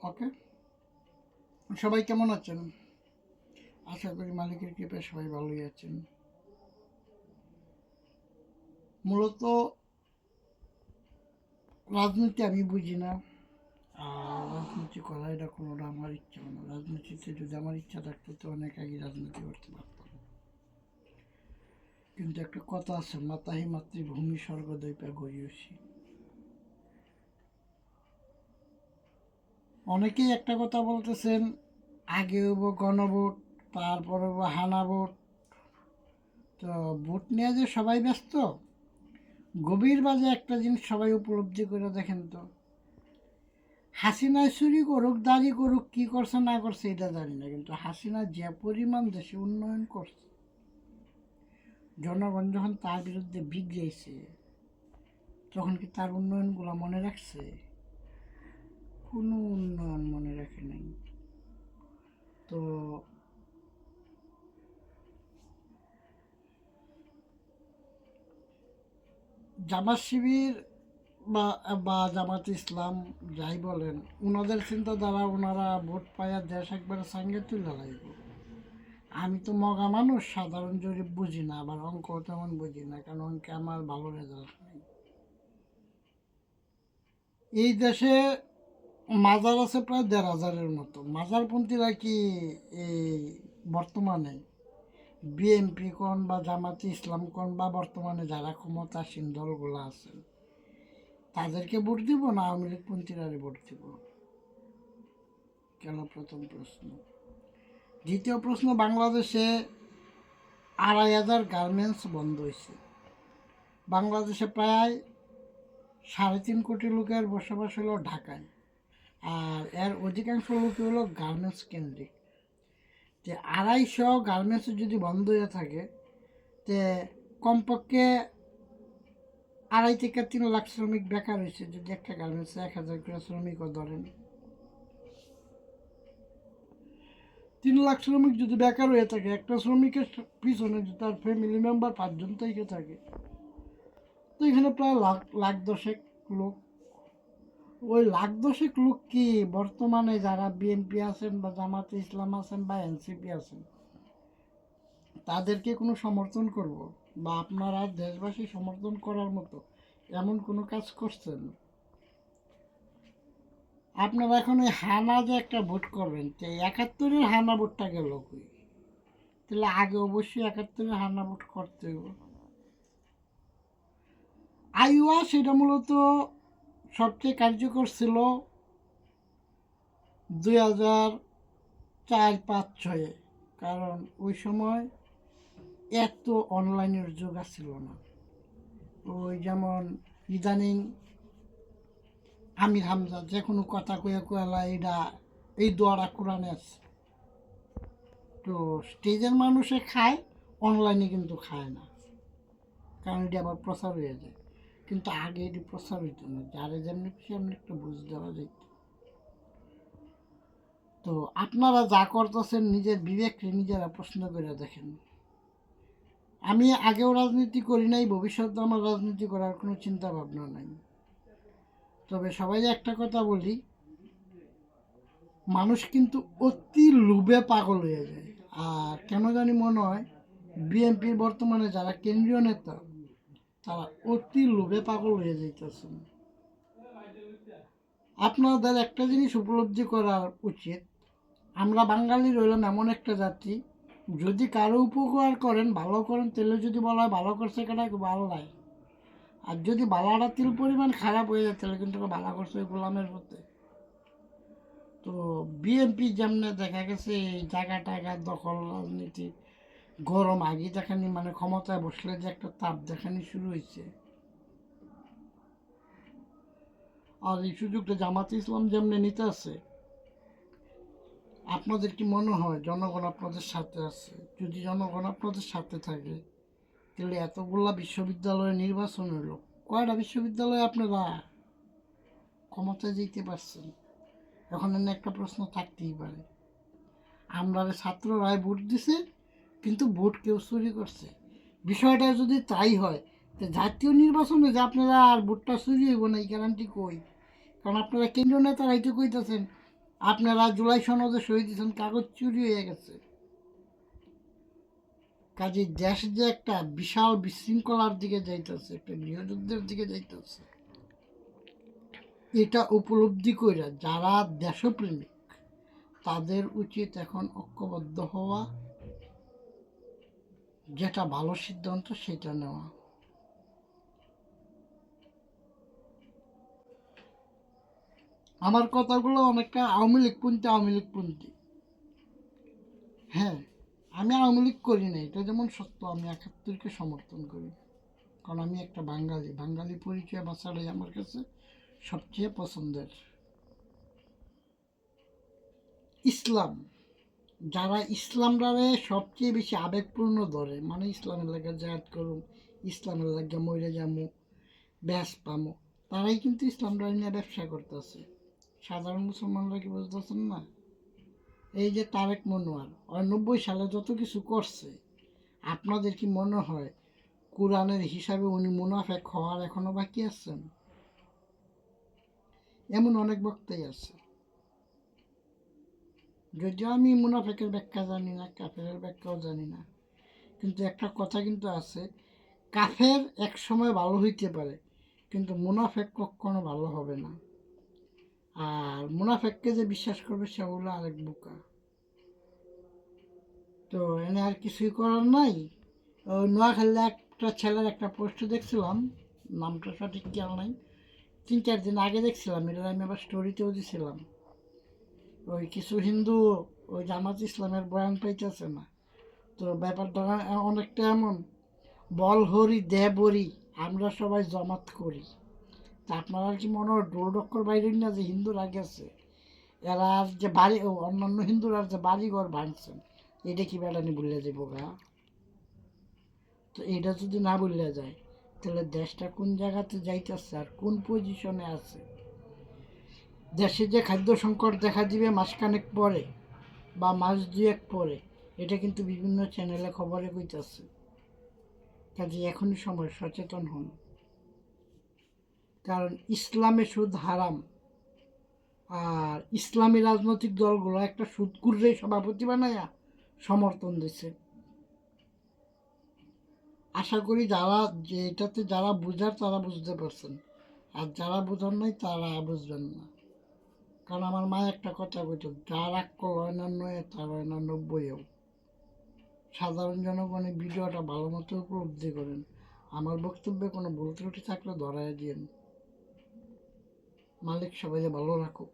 ওকে, সবাই কেমন আছেন? আশা করি মালিকের কৃপায় সবাই ভালোই আছেন। মূলত রাজনীতি আমি বুঝি না, আর রাজনীতি করা এটা কোনোটা আমার ইচ্ছা না। রাজনীতিতে যদি আমার ইচ্ছা থাকতো তো অনেক আগে রাজনীতি করতে পারতাম। কিন্তু একটা কথা আছে, মাতাহি মাতৃভূমি স্বর্গদ্বীপে গড়িয়েছি। অনেকেই একটা কথা বলতেছেন, আগে হবো গণভোট, তারপরে হবো হানা ভোট। তো ভোট নিয়ে যে সবাই ব্যস্ত, গভীর বাজে একটা জিনিস সবাই উপলব্ধি করে দেখেন তো, হাসিনা চুরি করুক দাঁড়ি করুক কী করছে না করছে এটা জানি না, কিন্তু হাসিনা যে পরিমাণ দেশে উন্নয়ন করছে, জনগণ যখন তার বিরুদ্ধে বিগড়েছে তখন কি তার উন্নয়নগুলো মনে রাখছে? কোনো উন্নয়ন মনে রাখে নাই। তো জামাত শিবির বা বা জামাত ইসলাম যাই বলেন, ওনাদের চিন্তাধারা, ওনারা ভোট পাইয়া দেশ একবারে সাঙ্গে তুলে লাগবে। আমি তো মগা মানুষ, সাধারণ জরিপ বুঝি না, আবার অঙ্ক তেমন বুঝি না, কারণ অঙ্কে আমার ভালো রেজাল্ট নেই। এই দেশে মাজার আছে প্রায় ১,৫০০-এর মতো। মাজারপন্থীরা কি এই বর্তমানে বিএনপি কোন বা জামাতে ইসলাম কোন বা বর্তমানে যারা ক্ষমতাসীন দলগুলো আছেন তাদেরকে ভোট দিব না আওয়ামী লীগপন্থীরা ভোট দিব? কেন? প্রথম প্রশ্ন। দ্বিতীয় প্রশ্ন, বাংলাদেশে ২,৫০০ গার্মেন্টস বন্ধ হয়েছে। বাংলাদেশে প্রায় ৩.৫ কোটি লোকের বসবাস হলো ঢাকায়, আর এর অধিকাংশ লোকই হলো গার্মেন্টস কেন্দ্রিক। যে ২৫০ গার্মেন্টস যদি বন্ধ হয়ে থাকে, তে কমপক্ষে ২.৫ থেকে ৩ লাখ শ্রমিক বেকার হয়েছে। যদি একটা গার্মেন্টসে ১,০০০ করে শ্রমিকও ধরেন, ৩ লাখ শ্রমিক যদি বেকার হয়ে থাকে, একটা শ্রমিকের পিছনে যদি তার ফ্যামিলি মেম্বার ৫ জন থেকে থাকে, তো এখানে প্রায় লাখ লাখ দশেক লোক। ওই লাখ দশেক লোক কি বর্তমানে যারা বিএনপি আছেন বা জামাতে ইসলাম আছেন বা এনসিপি আছেন তাদেরকে কোনো সমর্থন করব? বা আপনারা দেশবাসী সমর্থন করার মতো এমন কোনো কাজ করছেন? আপনারা এখন ওই হানা যে একটা ভোট করবেন, তো ৭১-এর হানা ভোটটা গেল কই? তাহলে আগে অবশ্যই ৭১-এর হানা ভোট করতে হবে। আইওয়া সেটা মূলত সবচেয়ে কার্যকর ছিল ২০০৪-৫-৬-এ, কারণ ওই সময় এত অনলাইনের যুগ ছিল না। ওই যেমন ইদানিং আমির হামজা যে কোনো কথা কয়ে কয়লা এইটা এই দোয়ারা কোরআনে আছে। তো স্টেজের মানুষে খায়, অনলাইনে কিন্তু খায় না, কারণ এটি আবার প্রচার হয়ে যায়। কিন্তু আগে এটি প্রচার হইতো না, যারে যেমনি খুশি এমনি একটু বুঝ দেওয়া যেত। তো আপনারা যা করতেছেন নিজের বিবেককে নিজেরা প্রশ্ন করে দেখেন। আমি আগেও রাজনীতি করি নাই, ভবিষ্যতে আমার রাজনীতি করার কোনো চিন্তা ভাবনা নাই। তবে সবাই একটা কথা বলি, মানুষ কিন্তু অতি লোভে পাগল হয়ে যায়। আর কেন জানি মনে হয় বিএনপির বর্তমানে যারা কেন্দ্রীয় নেতা তারা অতি লোভে পাগল হয়ে যাইতেছেন। আপনাদের একটা জিনিস উপলব্ধি করা উচিত, আমরা বাঙালি রইলাম এমন একটা জাতি, যদি কারো উপকার করেন ভালো করেন, তাহলে যদি বলা হয় ভালো করছে কেটা ভালো লাগে, আর যদি বালাটা তিল পরিমাণ খারাপ হয়ে যায় তাহলে কিন্তু ভালো করছে ওই গোলামের প্রতি। তো বিএনপি যেমন দেখা গেছে এই জায়গা টায়গা দখল রাজনীতি গরম আগে দেখানি, মানে ক্ষমতায় বসলে যে একটা তাপ দেখানি শুরু হয়েছে। আর এই সুযোগটা জামাতে ইসলাম যেমনি নিতে আছে, আপনাদের কি মনে হয় জনগণ আপনাদের সাথে আছে? যদি জনগণ আপনাদের সাথে থাকে তাহলে এতগুলা বিশ্ববিদ্যালয়ে নির্বাচন হলো, কয়টা বিশ্ববিদ্যালয়ে আপনারা ক্ষমতায় যেতে পারছেন? এখন এনে একটা প্রশ্ন থাকতেই পারে, আমরা ছাত্ররাই ভোট দিছে কিন্তু ভোট কেউ চুরি করছে। বিষয়টা যদি তাই হয়, তো জাতীয় নির্বাচনে যে আপনারা আর ভোটটা চুরি হইব না এই গ্যারান্টি কই? কারণ আপনারা কেন্দ্রীয় নেতারা এটা কইতেছেন আপনারা জুলাই সনদে সই দিয়েছেন, কাগজ চুরি হয়ে গেছে। কাজে দেশ যে একটা বিশাল বিশৃঙ্খলার দিকে যাইতেছে, একটা গৃহযুদ্ধের দিকে যাইতেছে, এটা উপলব্ধি করে যারা দেশপ্রেমিক তাদের উচিত এখন ঐক্যবদ্ধ হওয়া, যেটা ভালো সিদ্ধান্ত সেটা নেওয়া। আমার কথাগুলো অনেকটা আওয়ামী লীগপন্থী। হ্যাঁ, আমি আওয়ামী লীগ করি না, এটা যেমন সত্য, আমি ৭১কে সমর্থন করি। কারণ আমি একটা বাঙালি পরিচয় বাঁচাটাই আমার কাছে সবচেয়ে পছন্দের। ইসলাম, যারা ইসলামটারে সবচেয়ে বেশি আবেগপূর্ণ ধরে, মানে ইসলামের লাগে জাহাদ করুম, ইসলামের লাগে মরে যামু, ব্যাস পামো, তারাই কিন্তু ইসলামটা নিয়ে ব্যবসা করতেছে। সাধারণ মুসলমানরা কি বুঝতেছেন না? এই যে তারেক মনোয়ার ৯৯ সালে যত কিছু করছে, আপনাদের কি মনে হয় কোরআনের হিসাবে উনি মুনাফেক হওয়ার এখনো বাকি আছেন? এমন অনেক বক্তাই আছে। যদিও আমি মুনাফেকের ব্যাখ্যা জানি না, কাফেরের ব্যাখ্যাও জানি না, কিন্তু একটা কথা কিন্তু আছে, কাফের এক সময় ভালো হইতে পারে, কিন্তু মুনাফেক কখনো ভালো হবে না। আর মুনাফেককে যে বিশ্বাস করবে সে হলো আরেক বোকা। তো এনে আর কিছুই করার নাই। ওই নোয়াখালীতে একটা ছেলের একটা পোস্ট দেখছিলাম, নামটা সঠিক খেয়াল নাই, ৩-৪ দিন আগে দেখছিলাম, এটা আমি আবার স্টোরিতেও দিছিলাম। ওই কিছু হিন্দু ওই জামাত ইসলামের বয়ান পাইতেছে না, তো ব্যাপারটা অনেকটা এমন, বল হরি দে বরি, আমরা সবাই জমাত করি। তা আপনারা কি মনে হয় ডোল ডক্কর বাইরে না যে হিন্দুরা গেছে, এরা আর যে বাড়ি অন্যান্য হিন্দুরা যে বাড়িঘর ভাঙছেন, এটা কি বেড়ানি বললে যাবো গা? তো এটা যদি না বললে যায়, তাহলে দেশটা কোন জায়গাতে যাইতেছে আর কোন পজিশনে আছে। দেশে যে খাদ্য সংকট দেখা দিবে মাসখানেক পরে বা মাস দুয়েক পরে, এটা কিন্তু বিভিন্ন চ্যানেলে খবরে কইতাছে। কাজে এখনই সময় সচেতন হন, কারণ ইসলামে সুদ হারাম। আর ইসলামী রাজনৈতিক দলগুলো একটা সুদকুররে সভাপতি বানায়া সমর্থন দিছে। আশা করি যারা যে এটাতে যারা বুঝার তারা বুঝতে পারছেন, আর যারা বোঝার নাই তারা বুঝবেন না। কারণ আমার মা একটা কথা কইত, যার আক্কল হয় না নয় তার হয় না ৯০ও। সাধারণ জনগণের ভিডিওটা ভালো মতো উপলব্ধি করেন, আমার বক্তব্যে কোনো ভুল ত্রুটি থাকলে ধরাই দিন। মালিক সবাই ভালো রাখুক।